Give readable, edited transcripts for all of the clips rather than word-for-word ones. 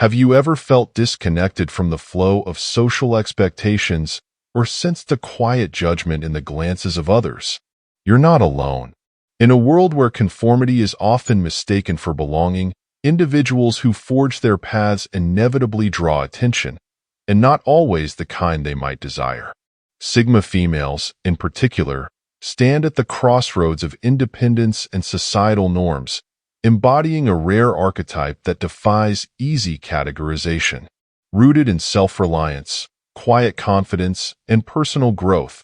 Have you ever felt disconnected from the flow of social expectations or sensed a quiet judgment in the glances of others? You're not alone. In a world where conformity is often mistaken for belonging, individuals who forge their paths inevitably draw attention, and not always the kind they might desire. Sigma females, in particular, stand at the crossroads of independence and societal norms, embodying a rare archetype that defies easy categorization. Rooted in self-reliance, quiet confidence, and personal growth,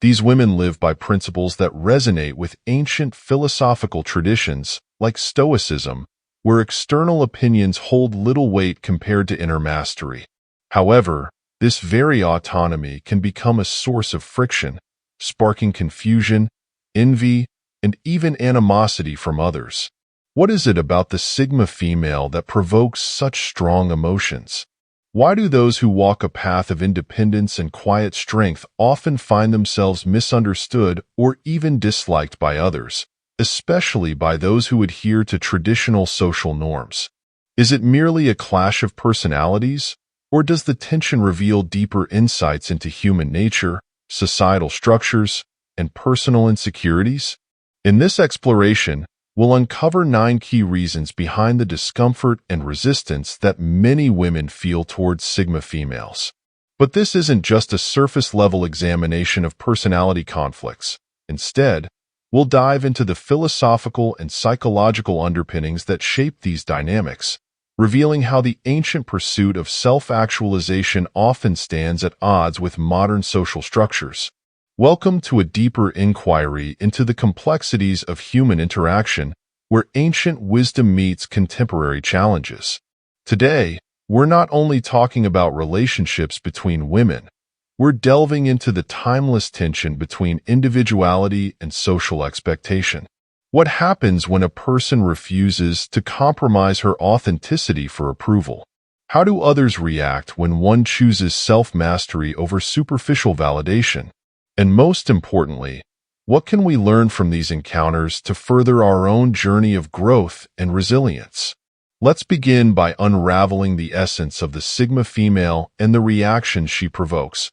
these women live by principles that resonate with ancient philosophical traditions like Stoicism, where external opinions hold little weight compared to inner mastery. However, this very autonomy can become a source of friction, sparking confusion, envy, and even animosity from others. What is it about the Sigma female that provokes such strong emotions? Why do those who walk a path of independence and quiet strength often find themselves misunderstood or even disliked by others, especially by those who adhere to traditional social norms? Is it merely a clash of personalities, or does the tension reveal deeper insights into human nature, societal structures, and personal insecurities? In this exploration, we'll uncover 9 key reasons behind the discomfort and resistance that many women feel towards Sigma females. But this isn't just a surface-level examination of personality conflicts. Instead, we'll dive into the philosophical and psychological underpinnings that shape these dynamics, revealing how the ancient pursuit of self-actualization often stands at odds with modern social structures. Welcome to a deeper inquiry into the complexities of human interaction, where ancient wisdom meets contemporary challenges. Today, we're not only talking about relationships between women, we're delving into the timeless tension between individuality and social expectation. What happens when a person refuses to compromise her authenticity for approval? How do others react when one chooses self-mastery over superficial validation? And most importantly, what can we learn from these encounters to further our own journey of growth and resilience? Let's begin by unraveling the essence of the Sigma female and the reactions she provokes,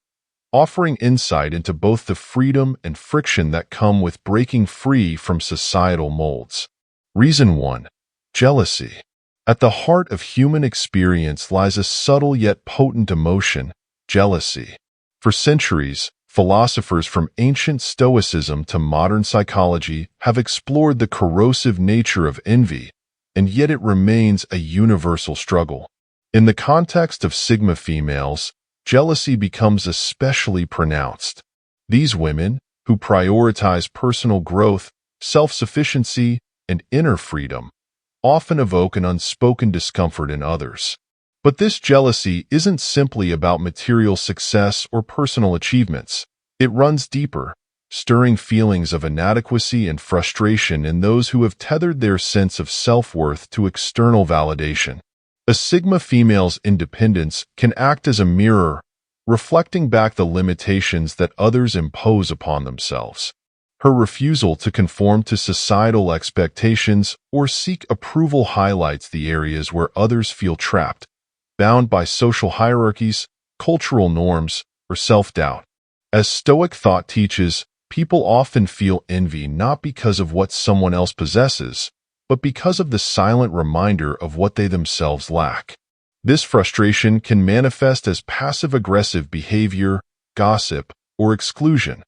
offering insight into both the freedom and friction that come with breaking free from societal molds. Reason 1. Jealousy. At the heart of human experience lies a subtle yet potent emotion, jealousy. For centuries, philosophers from ancient Stoicism to modern psychology have explored the corrosive nature of envy, and yet it remains a universal struggle. In the context of Sigma females, jealousy becomes especially pronounced. These women, who prioritize personal growth, self-sufficiency, and inner freedom, often evoke an unspoken discomfort in others. But this jealousy isn't simply about material success or personal achievements. It runs deeper, stirring feelings of inadequacy and frustration in those who have tethered their sense of self-worth to external validation. A Sigma female's independence can act as a mirror, reflecting back the limitations that others impose upon themselves. Her refusal to conform to societal expectations or seek approval highlights the areas where others feel trapped, bound by social hierarchies, cultural norms, or self-doubt. As Stoic thought teaches, people often feel envy not because of what someone else possesses, but because of the silent reminder of what they themselves lack. This frustration can manifest as passive-aggressive behavior, gossip, or exclusion,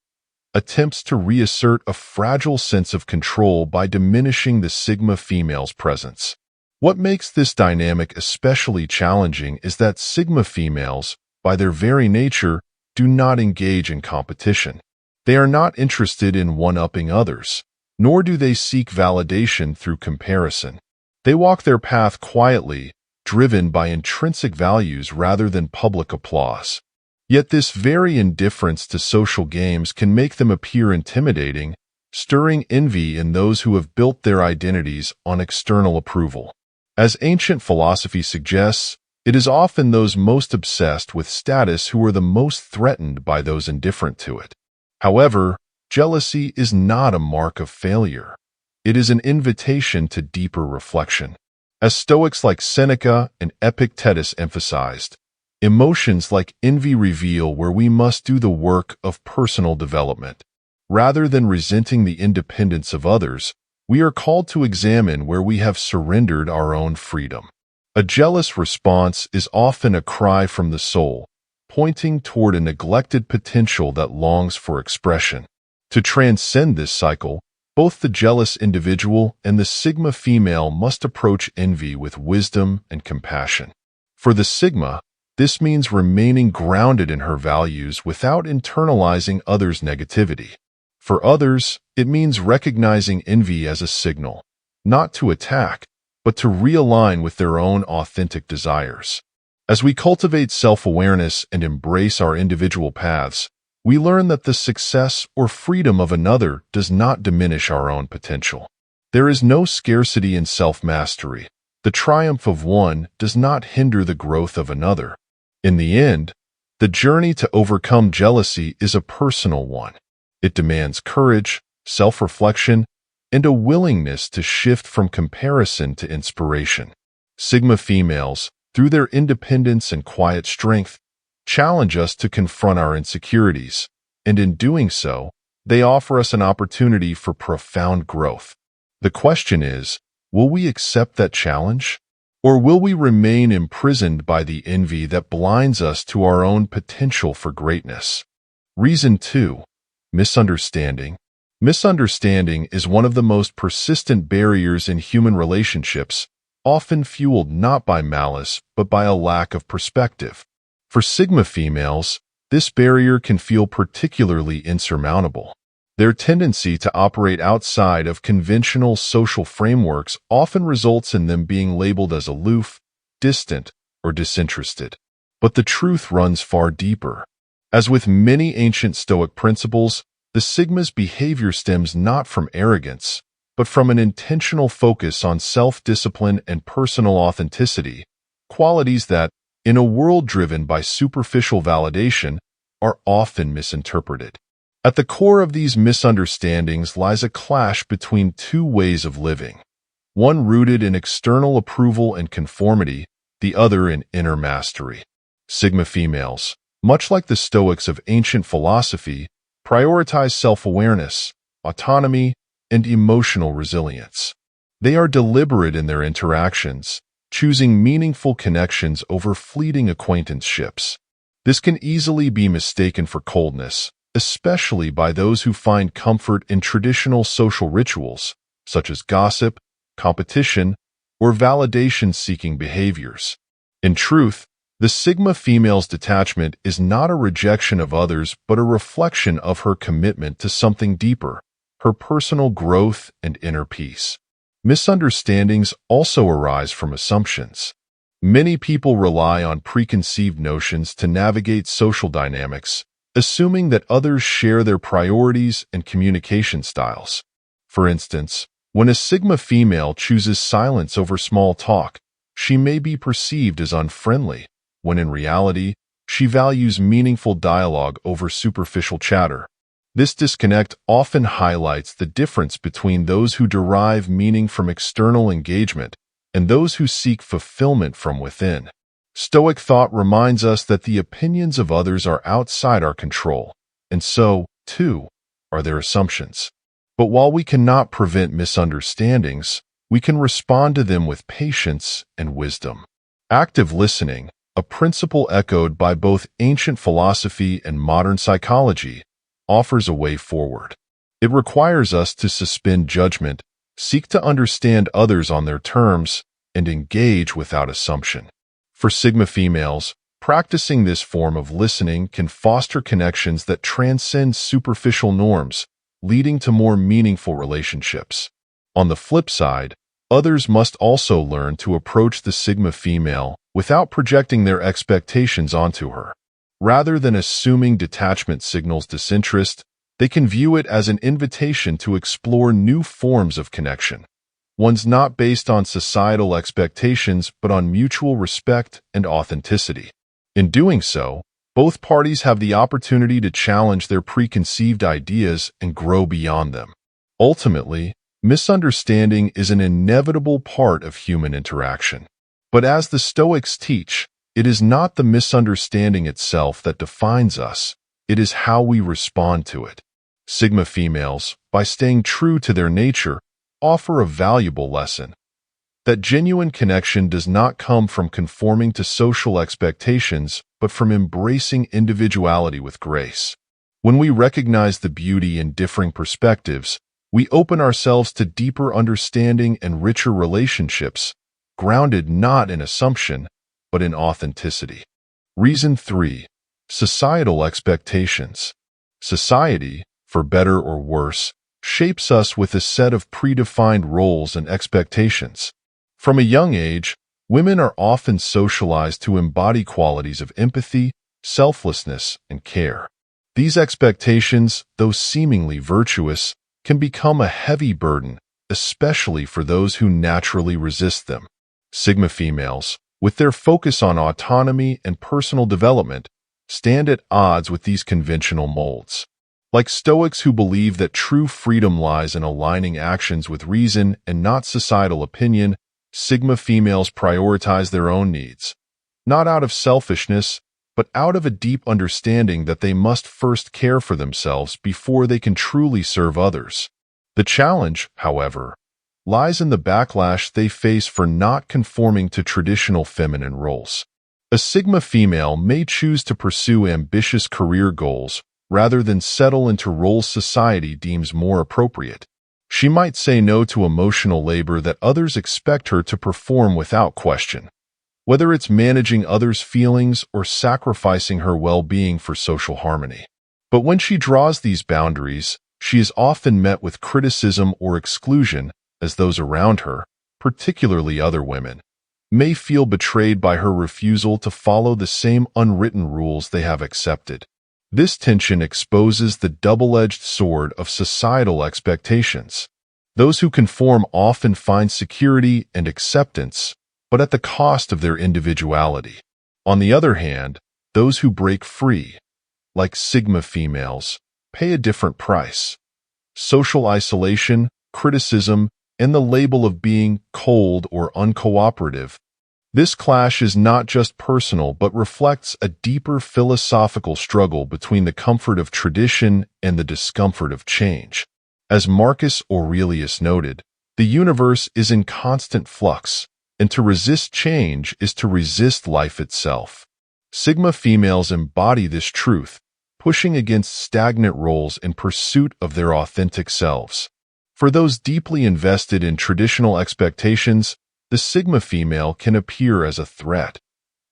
attempts to reassert a fragile sense of control by diminishing the Sigma female's presence. What makes this dynamic especially challenging is that Sigma females, by their very nature, do not engage in competition. They are not interested in one-upping others, nor do they seek validation through comparison. They walk their path quietly, driven by intrinsic values rather than public applause. Yet this very indifference to social games can make them appear intimidating, stirring envy in those who have built their identities on external approval. As ancient philosophy suggests, it is often those most obsessed with status who are the most threatened by those indifferent to it. However, jealousy is not a mark of failure. It is an invitation to deeper reflection. As Stoics like Seneca and Epictetus emphasized, emotions like envy reveal where we must do the work of personal development. Rather than resenting the independence of others, we are called to examine where we have surrendered our own freedom. A jealous response is often a cry from the soul, pointing toward a neglected potential that longs for expression. To transcend this cycle, both the jealous individual and the Sigma female must approach envy with wisdom and compassion. For the Sigma, this means remaining grounded in her values without internalizing others' negativity. For others, it means recognizing envy as a signal, not to attack, but to realign with their own authentic desires. As we cultivate self-awareness and embrace our individual paths, we learn that the success or freedom of another does not diminish our own potential. There is no scarcity in self-mastery. The triumph of one does not hinder the growth of another. In the end, the journey to overcome jealousy is a personal one. It demands courage, self-reflection, and a willingness to shift from comparison to inspiration. Sigma females, through their independence and quiet strength, challenge us to confront our insecurities, and in doing so, they offer us an opportunity for profound growth. The question is, will we accept that challenge? Or will we remain imprisoned by the envy that blinds us to our own potential for greatness? Reason 2. Misunderstanding. Misunderstanding is one of the most persistent barriers in human relationships, often fueled not by malice but by a lack of perspective. For Sigma females, this barrier can feel particularly insurmountable. Their tendency to operate outside of conventional social frameworks often results in them being labeled as aloof, distant, or disinterested. But the truth runs far deeper. As with many ancient Stoic principles, the Sigma's behavior stems not from arrogance, but from an intentional focus on self-discipline and personal authenticity, qualities that, in a world driven by superficial validation, are often misinterpreted. At the core of these misunderstandings lies a clash between two ways of living, one rooted in external approval and conformity, the other in inner mastery. Sigma females, much like the Stoics of ancient philosophy, prioritize self-awareness, autonomy, and emotional resilience. They are deliberate in their interactions, choosing meaningful connections over fleeting acquaintanceships. This can easily be mistaken for coldness, especially by those who find comfort in traditional social rituals, such as gossip, competition, or validation-seeking behaviors. In truth, the Sigma female's detachment is not a rejection of others but a reflection of her commitment to something deeper, her personal growth and inner peace. Misunderstandings also arise from assumptions. Many people rely on preconceived notions to navigate social dynamics, assuming that others share their priorities and communication styles. For instance, when a Sigma female chooses silence over small talk, she may be perceived as unfriendly, when in reality, she values meaningful dialogue over superficial chatter. This disconnect often highlights the difference between those who derive meaning from external engagement and those who seek fulfillment from within. Stoic thought reminds us that the opinions of others are outside our control, and so, too, are their assumptions. But while we cannot prevent misunderstandings, we can respond to them with patience and wisdom. Active listening, a principle echoed by both ancient philosophy and modern psychology, offers a way forward. It requires us to suspend judgment, seek to understand others on their terms, and engage without assumption. For Sigma females, practicing this form of listening can foster connections that transcend superficial norms, leading to more meaningful relationships. On the flip side, others must also learn to approach the Sigma female without projecting their expectations onto her. Rather than assuming detachment signals disinterest, they can view it as an invitation to explore new forms of connection, ones not based on societal expectations but on mutual respect and authenticity. In doing so, both parties have the opportunity to challenge their preconceived ideas and grow beyond them. Ultimately, Misunderstanding is an inevitable part of human interaction. But as the Stoics teach, it is not the misunderstanding itself that defines us, it is how we respond to it. Sigma females, by staying true to their nature, offer a valuable lesson. That genuine connection does not come from conforming to social expectations, but from embracing individuality with grace. When we recognize the beauty in differing perspectives, we open ourselves to deeper understanding and richer relationships, grounded not in assumption, but in authenticity. Reason 3. Societal expectations. Society, for better or worse, shapes us with a set of predefined roles and expectations. From a young age, women are often socialized to embody qualities of empathy, selflessness, and care. These expectations, though seemingly virtuous, can become a heavy burden, especially for those who naturally resist them. Sigma females, with their focus on autonomy and personal development, stand at odds with these conventional molds. Like Stoics who believe that true freedom lies in aligning actions with reason and not societal opinion, Sigma females prioritize their own needs, not out of selfishness, but out of a deep understanding that they must first care for themselves before they can truly serve others. The challenge, however, lies in the backlash they face for not conforming to traditional feminine roles. A Sigma female may choose to pursue ambitious career goals rather than settle into roles society deems more appropriate. She might say no to emotional labor that others expect her to perform without question, whether it's managing others' feelings or sacrificing her well-being for social harmony. But when she draws these boundaries, she is often met with criticism or exclusion, as those around her, particularly other women, may feel betrayed by her refusal to follow the same unwritten rules they have accepted. This tension exposes the double-edged sword of societal expectations. Those who conform often find security and acceptance, but at the cost of their individuality. On the other hand, those who break free, like Sigma females, pay a different price. Social isolation, criticism, and the label of being cold or uncooperative. This clash is not just personal but reflects a deeper philosophical struggle between the comfort of tradition and the discomfort of change. As Marcus Aurelius noted, the universe is in constant flux, and to resist change is to resist life itself. Sigma females embody this truth, pushing against stagnant roles in pursuit of their authentic selves. For those deeply invested in traditional expectations, the Sigma female can appear as a threat,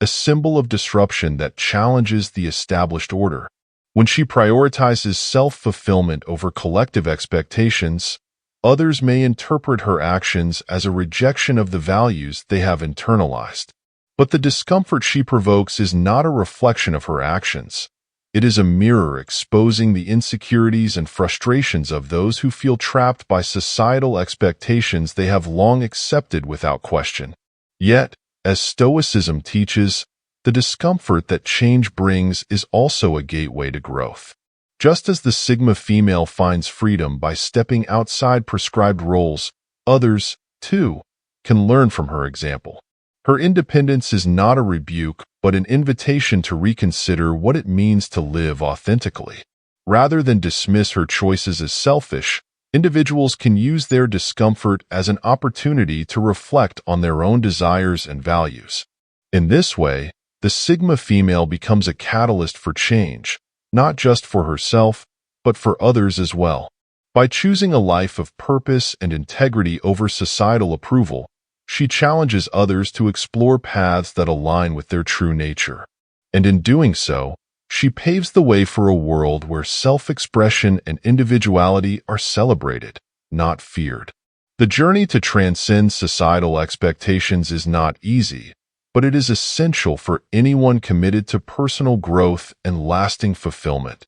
a symbol of disruption that challenges the established order. When she prioritizes self-fulfillment over collective expectations, others may interpret her actions as a rejection of the values they have internalized. But the discomfort she provokes is not a reflection of her actions. It is a mirror exposing the insecurities and frustrations of those who feel trapped by societal expectations they have long accepted without question. Yet, as Stoicism teaches, the discomfort that change brings is also a gateway to growth. Just as the Sigma female finds freedom by stepping outside prescribed roles, others, too, can learn from her example. Her independence is not a rebuke, but an invitation to reconsider what it means to live authentically. Rather than dismiss her choices as selfish, individuals can use their discomfort as an opportunity to reflect on their own desires and values. In this way, the Sigma female becomes a catalyst for change, not just for herself, but for others as well. By choosing a life of purpose and integrity over societal approval, she challenges others to explore paths that align with their true nature. And in doing so, she paves the way for a world where self-expression and individuality are celebrated, not feared. The journey to transcend societal expectations is not easy, but it is essential for anyone committed to personal growth and lasting fulfillment.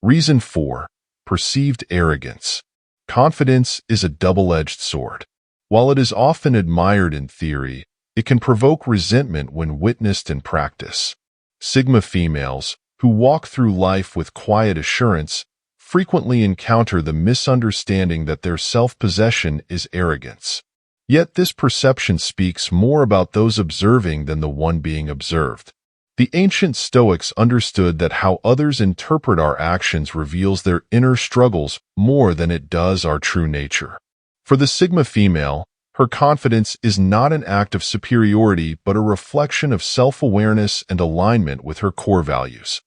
Reason 4. Perceived arrogance. Confidence is a double-edged sword. While it is often admired in theory, it can provoke resentment when witnessed in practice. Sigma females, who walk through life with quiet assurance, frequently encounter the misunderstanding that their self-possession is arrogance. Yet this perception speaks more about those observing than the one being observed. The ancient Stoics understood that how others interpret our actions reveals their inner struggles more than it does our true nature. For the Sigma female, her confidence is not an act of superiority but a reflection of self-awareness and alignment with her core values,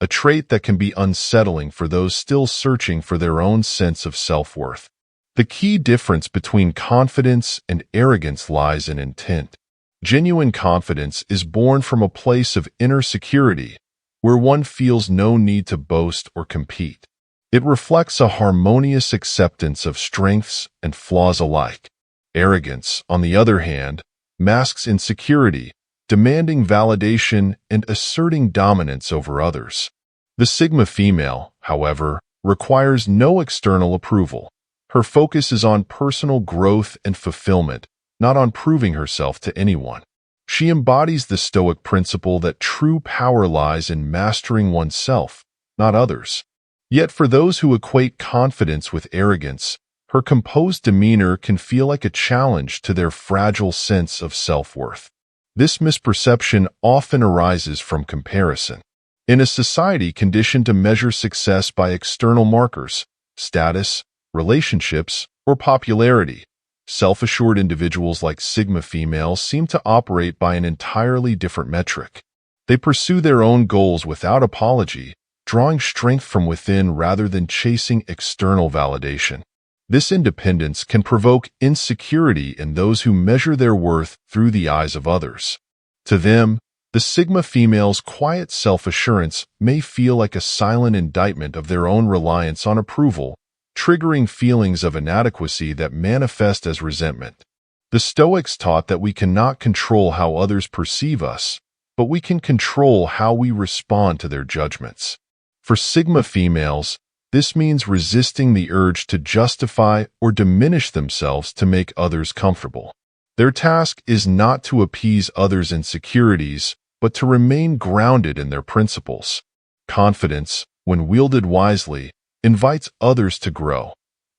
a trait that can be unsettling for those still searching for their own sense of self-worth. The key difference between confidence and arrogance lies in intent. Genuine confidence is born from a place of inner security, where one feels no need to boast or compete. It reflects a harmonious acceptance of strengths and flaws alike. Arrogance, on the other hand, masks insecurity, demanding validation and asserting dominance over others. The Sigma female, however, requires no external approval. Her focus is on personal growth and fulfillment, not on proving herself to anyone. She embodies the Stoic principle that true power lies in mastering oneself, not others. Yet for those who equate confidence with arrogance, her composed demeanor can feel like a challenge to their fragile sense of self-worth. This misperception often arises from comparison. In a society conditioned to measure success by external markers, status, relationships, or popularity, self-assured individuals like Sigma females seem to operate by an entirely different metric. They pursue their own goals without apology, drawing strength from within rather than chasing external validation. This independence can provoke insecurity in those who measure their worth through the eyes of others. To them, the Sigma female's quiet self-assurance may feel like a silent indictment of their own reliance on approval, triggering feelings of inadequacy that manifest as resentment. The Stoics taught that we cannot control how others perceive us, but we can control how we respond to their judgments. For Sigma females, this means resisting the urge to justify or diminish themselves to make others comfortable. Their task is not to appease others' insecurities, but to remain grounded in their principles. Confidence, when wielded wisely, invites others to grow,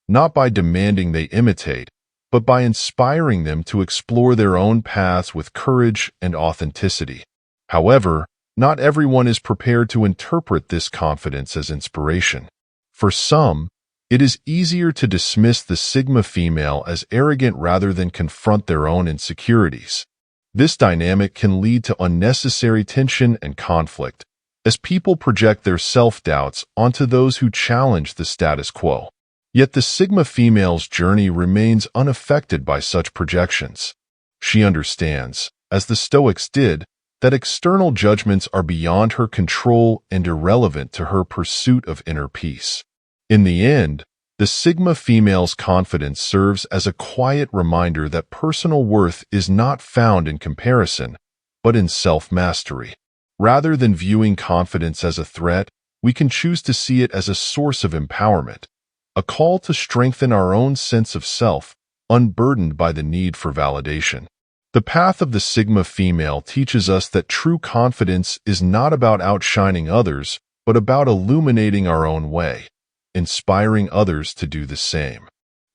not by demanding they imitate, but by inspiring them to explore their own paths with courage and authenticity. However, not everyone is prepared to interpret this confidence as inspiration. For some, it is easier to dismiss the Sigma female as arrogant rather than confront their own insecurities. This dynamic can lead to unnecessary tension and conflict, as people project their self-doubts onto those who challenge the status quo. Yet the Sigma female's journey remains unaffected by such projections. She understands, as the Stoics did, that external judgments are beyond her control and irrelevant to her pursuit of inner peace. In the end, the Sigma female's confidence serves as a quiet reminder that personal worth is not found in comparison, but in self-mastery. Rather than viewing confidence as a threat, we can choose to see it as a source of empowerment, a call to strengthen our own sense of self, unburdened by the need for validation. The path of the Sigma female teaches us that true confidence is not about outshining others, but about illuminating our own way, inspiring others to do the same.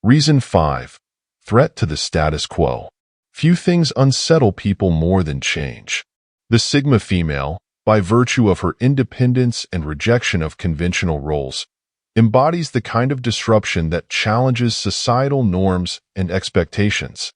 Reason 5. Threat to the status quo. Few things unsettle people more than change. The Sigma female, by virtue of her independence and rejection of conventional roles, embodies the kind of disruption that challenges societal norms and expectations.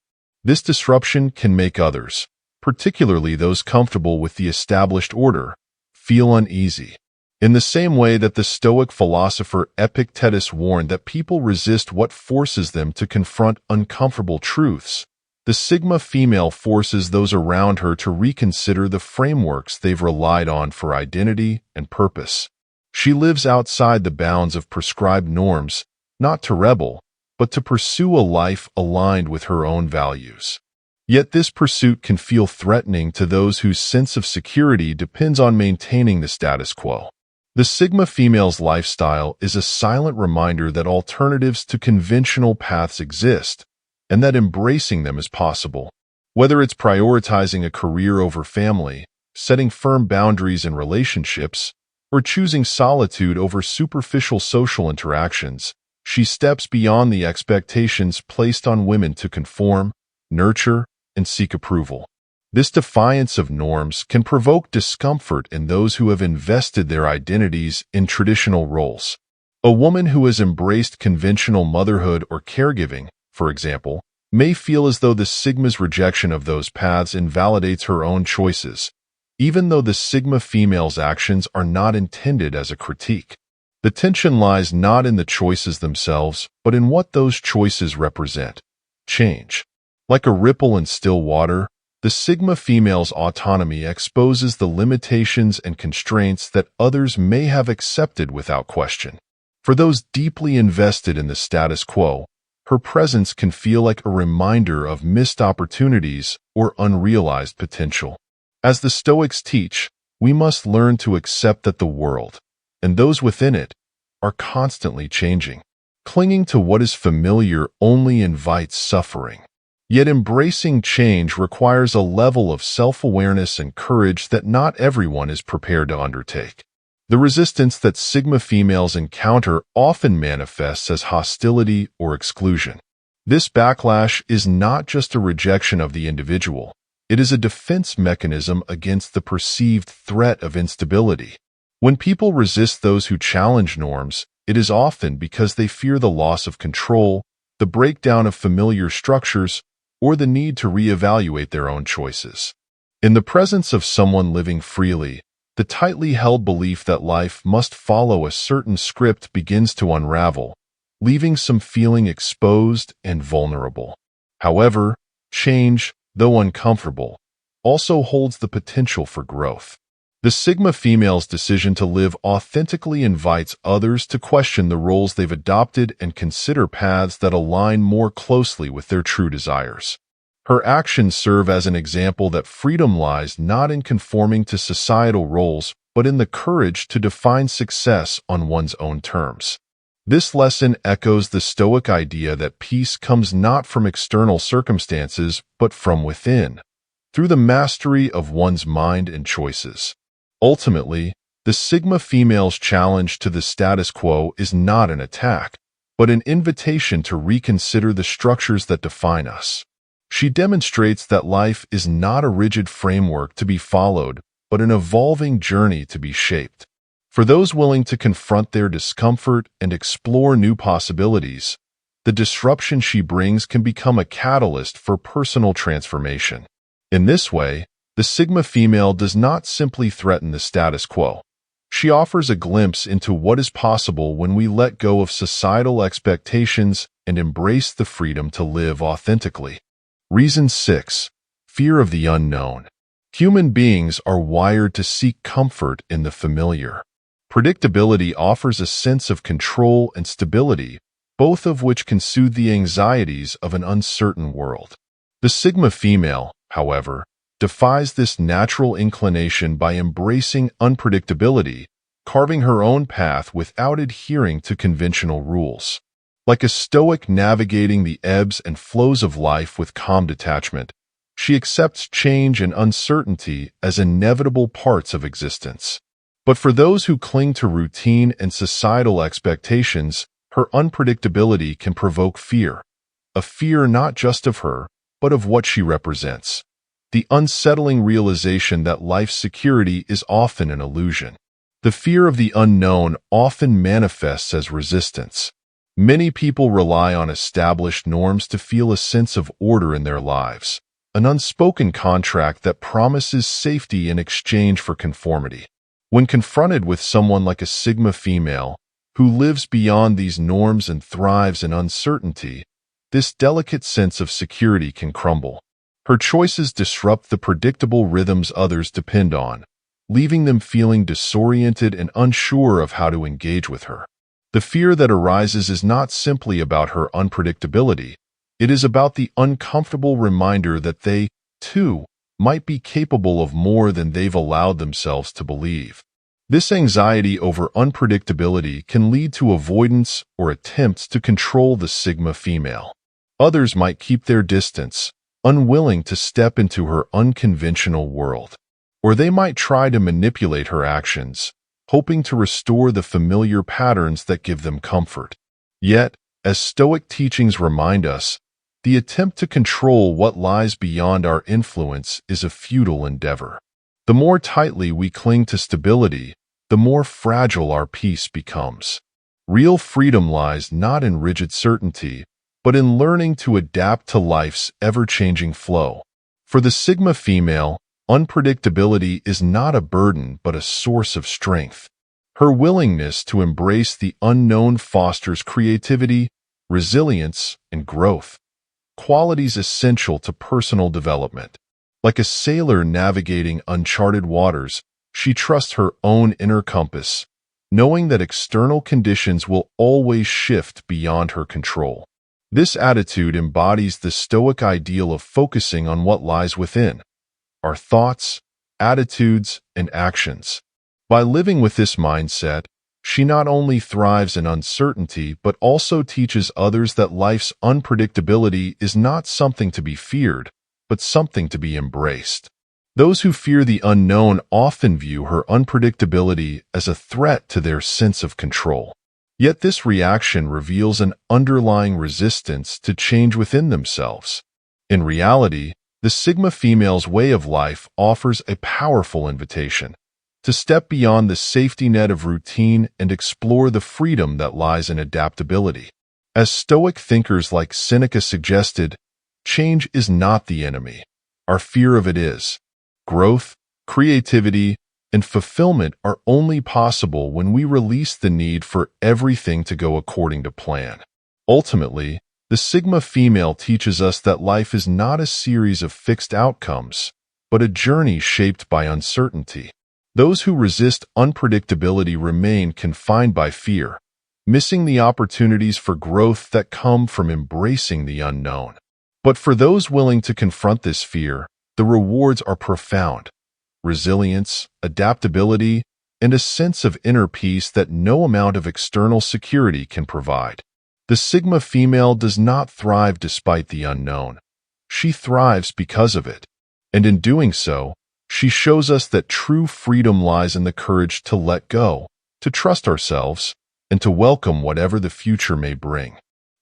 This disruption can make others, particularly those comfortable with the established order, feel uneasy. In the same way that the Stoic philosopher Epictetus warned that people resist what forces them to confront uncomfortable truths, the Sigma female forces those around her to reconsider the frameworks they've relied on for identity and purpose. She lives outside the bounds of prescribed norms, not to rebel, but to pursue a life aligned with her own values. Yet this pursuit can feel threatening to those whose sense of security depends on maintaining the status quo. The Sigma female's lifestyle is a silent reminder that alternatives to conventional paths exist, and that embracing them is possible. Whether it's prioritizing a career over family, setting firm boundaries in relationships, or choosing solitude over superficial social interactions, she steps beyond the expectations placed on women to conform, nurture, and seek approval. This defiance of norms can provoke discomfort in those who have invested their identities in traditional roles. A woman who has embraced conventional motherhood or caregiving, for example, may feel as though the Sigma's rejection of those paths invalidates her own choices, even though the Sigma female's actions are not intended as a critique. The tension lies not in the choices themselves, but in what those choices represent: change. Like a ripple in still water, the Sigma female's autonomy exposes the limitations and constraints that others may have accepted without question. For those deeply invested in the status quo, her presence can feel like a reminder of missed opportunities or unrealized potential. As the Stoics teach, we must learn to accept that the world, and those within it, are constantly changing. Clinging to what is familiar only invites suffering. Yet embracing change requires a level of self-awareness and courage that not everyone is prepared to undertake. The resistance that Sigma females encounter often manifests as hostility or exclusion. This backlash is not just a rejection of the individual. It is a defense mechanism against the perceived threat of instability. When people resist those who challenge norms, it is often because they fear the loss of control, the breakdown of familiar structures, or the need to reevaluate their own choices. In the presence of someone living freely, the tightly held belief that life must follow a certain script begins to unravel, leaving some feeling exposed and vulnerable. However, change, though uncomfortable, also holds the potential for growth. The Sigma female's decision to live authentically invites others to question the roles they've adopted and consider paths that align more closely with their true desires. Her actions serve as an example that freedom lies not in conforming to societal roles, but in the courage to define success on one's own terms. This lesson echoes the Stoic idea that peace comes not from external circumstances, but from within, through the mastery of one's mind and choices. Ultimately, the Sigma female's challenge to the status quo is not an attack, but an invitation to reconsider the structures that define us. She demonstrates that life is not a rigid framework to be followed, but an evolving journey to be shaped. For those willing to confront their discomfort and explore new possibilities, the disruption she brings can become a catalyst for personal transformation. In this way, the Sigma female does not simply threaten the status quo. She offers a glimpse into what is possible when we let go of societal expectations and embrace the freedom to live authentically. Reason 6. Fear of the unknown. Human beings are wired to seek comfort in the familiar. Predictability offers a sense of control and stability, both of which can soothe the anxieties of an uncertain world. The Sigma female, however, defies this natural inclination by embracing unpredictability, carving her own path without adhering to conventional rules. Like a Stoic navigating the ebbs and flows of life with calm detachment, she accepts change and uncertainty as inevitable parts of existence. But for those who cling to routine and societal expectations, her unpredictability can provoke fear. A fear not just of her, but of what she represents. The unsettling realization that life's security is often an illusion. The fear of the unknown often manifests as resistance. Many people rely on established norms to feel a sense of order in their lives, an unspoken contract that promises safety in exchange for conformity. When confronted with someone like a Sigma female, who lives beyond these norms and thrives in uncertainty, this delicate sense of security can crumble. Her choices disrupt the predictable rhythms others depend on, leaving them feeling disoriented and unsure of how to engage with her. The fear that arises is not simply about her unpredictability. It is about the uncomfortable reminder that they, too, might be capable of more than they've allowed themselves to believe. This anxiety over unpredictability can lead to avoidance or attempts to control the Sigma female. Others might keep their distance, unwilling to step into her unconventional world. Or they might try to manipulate her actions, hoping to restore the familiar patterns that give them comfort. Yet, as Stoic teachings remind us, the attempt to control what lies beyond our influence is a futile endeavor. The more tightly we cling to stability, the more fragile our peace becomes. Real freedom lies not in rigid certainty, but in learning to adapt to life's ever-changing flow. For the Sigma female, unpredictability is not a burden but a source of strength. Her willingness to embrace the unknown fosters creativity, resilience, and growth, qualities essential to personal development. Like a sailor navigating uncharted waters, she trusts her own inner compass, knowing that external conditions will always shift beyond her control. This attitude embodies the Stoic ideal of focusing on what lies within, our thoughts, attitudes, and actions. By living with this mindset, she not only thrives in uncertainty but also teaches others that life's unpredictability is not something to be feared, but something to be embraced. Those who fear the unknown often view her unpredictability as a threat to their sense of control. Yet this reaction reveals an underlying resistance to change within themselves. In reality, the Sigma female's way of life offers a powerful invitation to step beyond the safety net of routine and explore the freedom that lies in adaptability. As Stoic thinkers like Seneca suggested, change is not the enemy. Our fear of it is. Growth, creativity, and fulfillment are only possible when we release the need for everything to go according to plan. Ultimately, the Sigma female teaches us that life is not a series of fixed outcomes, but a journey shaped by uncertainty. Those who resist unpredictability remain confined by fear, missing the opportunities for growth that come from embracing the unknown. But for those willing to confront this fear, the rewards are profound. Resilience, adaptability, and a sense of inner peace that no amount of external security can provide. The Sigma female does not thrive despite the unknown. She thrives because of it. And in doing so, she shows us that true freedom lies in the courage to let go, to trust ourselves, and to welcome whatever the future may bring.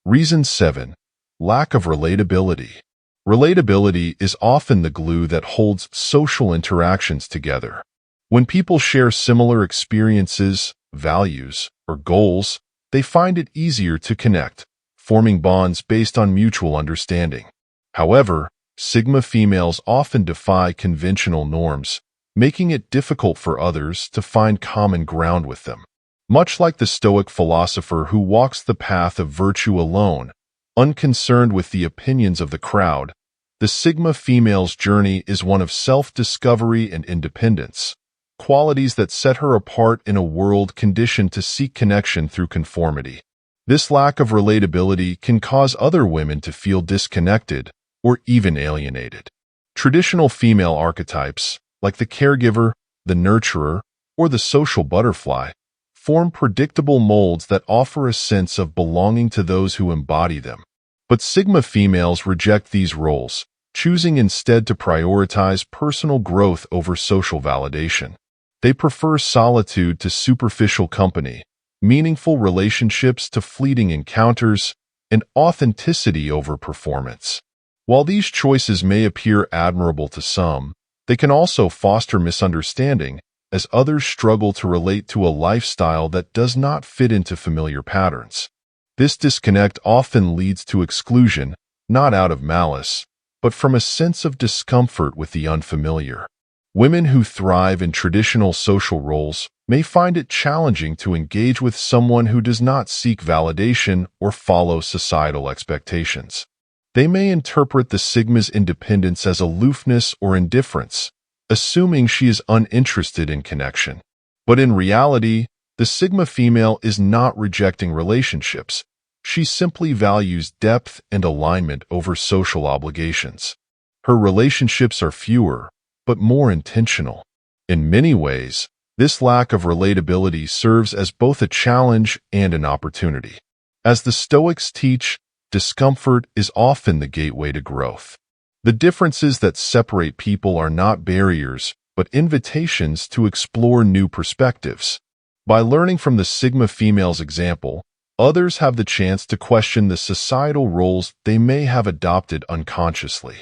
Reason 7. Lack of relatability. Relatability is often the glue that holds social interactions together. When people share similar experiences, values, or goals, they find it easier to connect, forming bonds based on mutual understanding. However, Sigma females often defy conventional norms, making it difficult for others to find common ground with them. Much like the Stoic philosopher who walks the path of virtue alone, unconcerned with the opinions of the crowd, the Sigma female's journey is one of self-discovery and independence, qualities that set her apart in a world conditioned to seek connection through conformity. This lack of relatability can cause other women to feel disconnected or even alienated. Traditional female archetypes, like the caregiver, the nurturer, or the social butterfly, form predictable molds that offer a sense of belonging to those who embody them. But Sigma females reject these roles, choosing instead to prioritize personal growth over social validation. They prefer solitude to superficial company, meaningful relationships to fleeting encounters, and authenticity over performance. While these choices may appear admirable to some, they can also foster misunderstanding, as others struggle to relate to a lifestyle that does not fit into familiar patterns. This disconnect often leads to exclusion, not out of malice, but from a sense of discomfort with the unfamiliar. Women who thrive in traditional social roles may find it challenging to engage with someone who does not seek validation or follow societal expectations. They may interpret the Sigma's independence as aloofness or indifference, assuming she is uninterested in connection. But in reality, the Sigma female is not rejecting relationships. She simply values depth and alignment over social obligations. Her relationships are fewer, but more intentional. In many ways, this lack of relatability serves as both a challenge and an opportunity. As the Stoics teach, discomfort is often the gateway to growth. The differences that separate people are not barriers, but invitations to explore new perspectives. By learning from the Sigma female's example, others have the chance to question the societal roles they may have adopted unconsciously.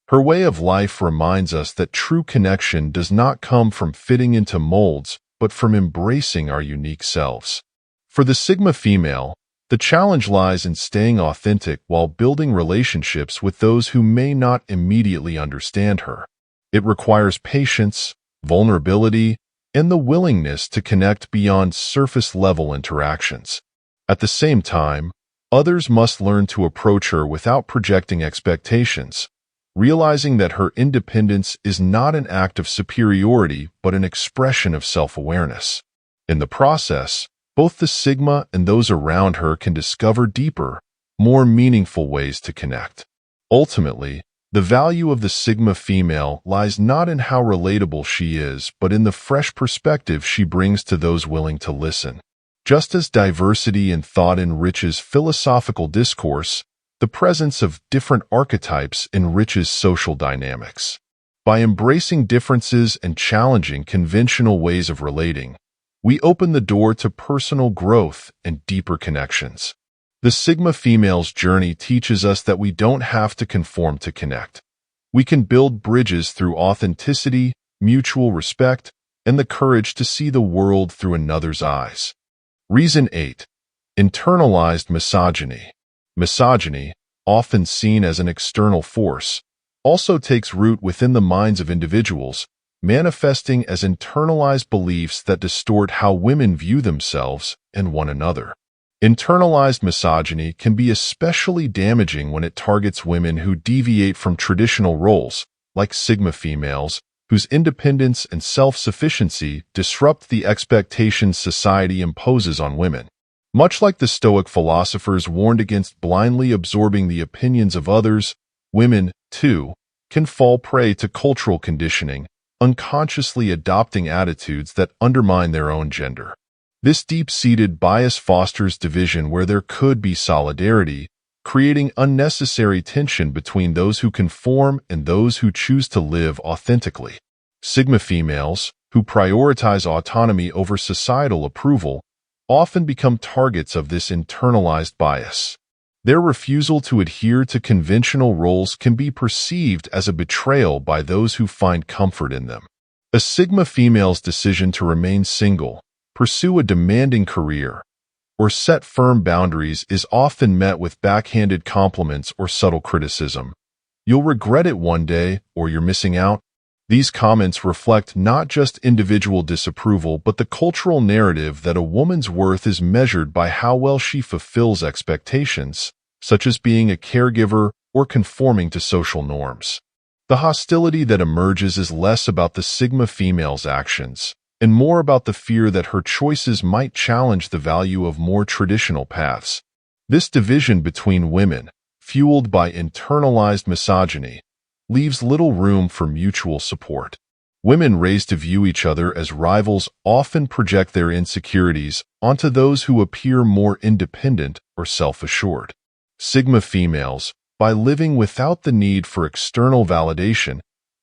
Her way of life reminds us that true connection does not come from fitting into molds, but from embracing our unique selves. For the Sigma female, the challenge lies in staying authentic while building relationships with those who may not immediately understand her. It requires patience, vulnerability, and the willingness to connect beyond surface-level interactions. At the same time, others must learn to approach her without projecting expectations, realizing that her independence is not an act of superiority but an expression of self-awareness. In the process, both the Sigma and those around her can discover deeper, more meaningful ways to connect. Ultimately, the value of the Sigma female lies not in how relatable she is, but in the fresh perspective she brings to those willing to listen. Just as diversity in thought enriches philosophical discourse, the presence of different archetypes enriches social dynamics. By embracing differences and challenging conventional ways of relating, we open the door to personal growth and deeper connections. The Sigma female's journey teaches us that we don't have to conform to connect. We can build bridges through authenticity, mutual respect, and the courage to see the world through another's eyes. Reason 8. Internalized misogyny. Misogyny, often seen as an external force, also takes root within the minds of individuals, manifesting as internalized beliefs that distort how women view themselves and one another. Internalized misogyny can be especially damaging when it targets women who deviate from traditional roles, like Sigma females, whose independence and self-sufficiency disrupt the expectations society imposes on women. Much like the Stoic philosophers warned against blindly absorbing the opinions of others, women, too, can fall prey to cultural conditioning, unconsciously adopting attitudes that undermine their own gender. This deep-seated bias fosters division where there could be solidarity, creating unnecessary tension between those who conform and those who choose to live authentically. Sigma females, who prioritize autonomy over societal approval, often become targets of this internalized bias. Their refusal to adhere to conventional roles can be perceived as a betrayal by those who find comfort in them. A Sigma female's decision to remain single, pursue a demanding career, or set firm boundaries is often met with backhanded compliments or subtle criticism. "You'll regret it one day," or "you're missing out." These comments reflect not just individual disapproval but the cultural narrative that a woman's worth is measured by how well she fulfills expectations, such as being a caregiver or conforming to social norms. The hostility that emerges is less about the Sigma female's actions and more about the fear that her choices might challenge the value of more traditional paths. This division between women, fueled by internalized misogyny, leaves little room for mutual support. Women raised to view each other as rivals often project their insecurities onto those who appear more independent or self-assured. Sigma females, by living without the need for external validation,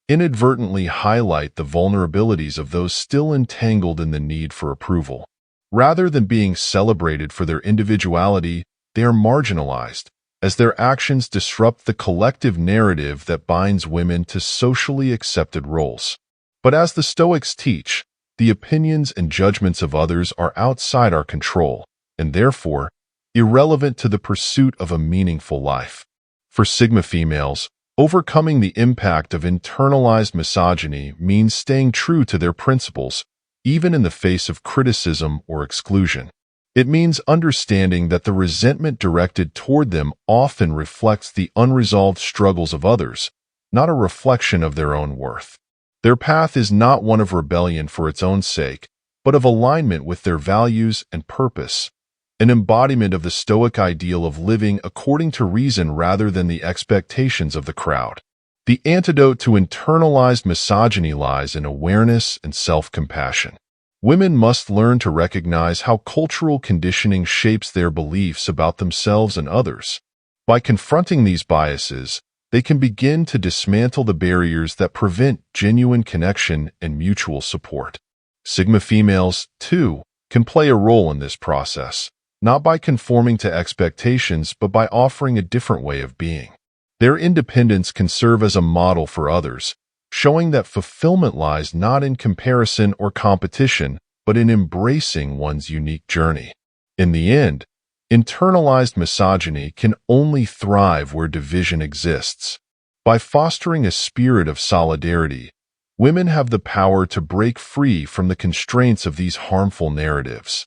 inadvertently highlight the vulnerabilities of those still entangled in the need for approval. Rather than being celebrated for their individuality, they are marginalized, as their actions disrupt the collective narrative that binds women to socially accepted roles. But as the Stoics teach, the opinions and judgments of others are outside our control, and therefore, irrelevant to the pursuit of a meaningful life. For Sigma females, overcoming the impact of internalized misogyny means staying true to their principles, even in the face of criticism or exclusion. It means understanding that the resentment directed toward them often reflects the unresolved struggles of others, not a reflection of their own worth. Their path is not one of rebellion for its own sake, but of alignment with their values and purpose, an embodiment of the Stoic ideal of living according to reason rather than the expectations of the crowd. The antidote to internalized misogyny lies in awareness and self-compassion. Women must learn to recognize how cultural conditioning shapes their beliefs about themselves and others. By confronting these biases, they can begin to dismantle the barriers that prevent genuine connection and mutual support. Sigma females, too, can play a role in this process, not by conforming to expectations, but by offering a different way of being. Their independence can serve as a model for others, showing that fulfillment lies not in comparison or competition, but in embracing one's unique journey. In the end, internalized misogyny can only thrive where division exists. By fostering a spirit of solidarity, women have the power to break free from the constraints of these harmful narratives.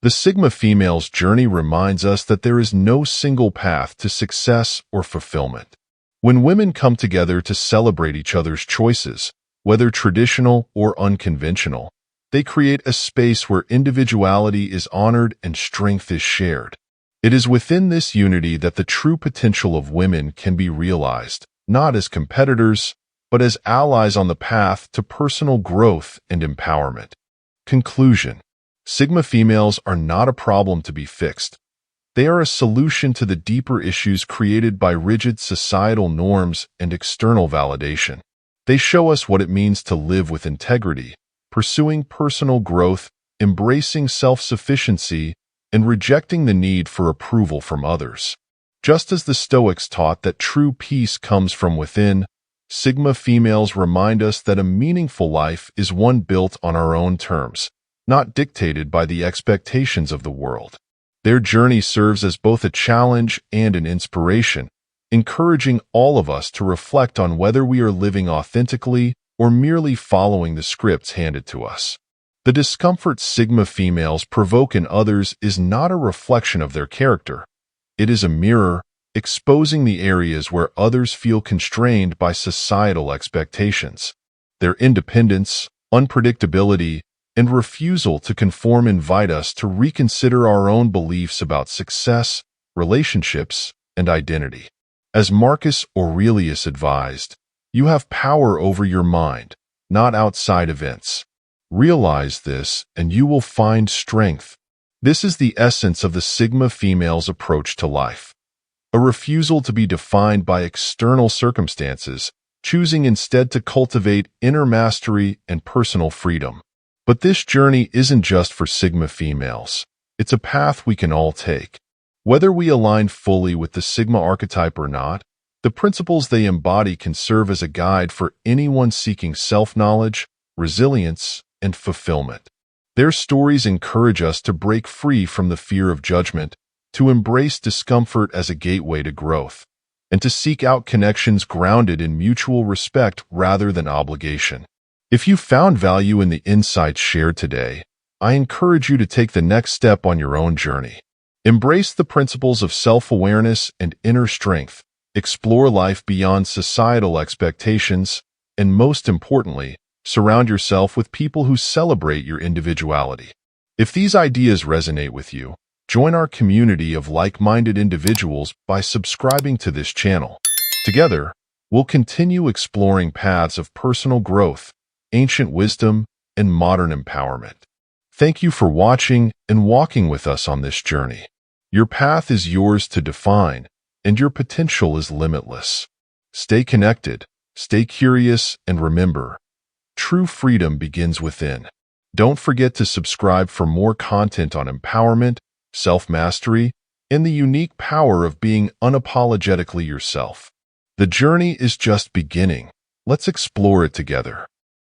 The Sigma female's journey reminds us that there is no single path to success or fulfillment. When women come together to celebrate each other's choices, whether traditional or unconventional, they create a space where individuality is honored and strength is shared. It is within this unity that the true potential of women can be realized, not as competitors, but as allies on the path to personal growth and empowerment. Conclusion: Sigma females are not a problem to be fixed. They are a solution to the deeper issues created by rigid societal norms and external validation. They show us what it means to live with integrity, pursuing personal growth, embracing self-sufficiency, and rejecting the need for approval from others. Just as the Stoics taught that true peace comes from within, Sigma females remind us that a meaningful life is one built on our own terms, not dictated by the expectations of the world. Their journey serves as both a challenge and an inspiration, encouraging all of us to reflect on whether we are living authentically or merely following the scripts handed to us. The discomfort Sigma females provoke in others is not a reflection of their character. It is a mirror, exposing the areas where others feel constrained by societal expectations. Their independence, unpredictability, and refusal to conform invite us to reconsider our own beliefs about success, relationships, and identity. As Marcus Aurelius advised, you have power over your mind, not outside events. Realize this, and you will find strength. This is the essence of the Sigma female's approach to life. A refusal to be defined by external circumstances, choosing instead to cultivate inner mastery and personal freedom. But this journey isn't just for Sigma females. It's a path we can all take. Whether we align fully with the Sigma archetype or not, the principles they embody can serve as a guide for anyone seeking self-knowledge, resilience, and fulfillment. Their stories encourage us to break free from the fear of judgment, to embrace discomfort as a gateway to growth, and to seek out connections grounded in mutual respect rather than obligation. If you found value in the insights shared today, I encourage you to take the next step on your own journey. Embrace the principles of self-awareness and inner strength, explore life beyond societal expectations, and most importantly, surround yourself with people who celebrate your individuality. If these ideas resonate with you, join our community of like-minded individuals by subscribing to this channel. Together, we'll continue exploring paths of personal growth, ancient wisdom, and modern empowerment. Thank you for watching and walking with us on this journey. Your path is yours to define, and your potential is limitless. Stay connected, stay curious, and remember, true freedom begins within. Don't forget to subscribe for more content on empowerment, self-mastery, and the unique power of being unapologetically yourself. The journey is just beginning. Let's explore it together.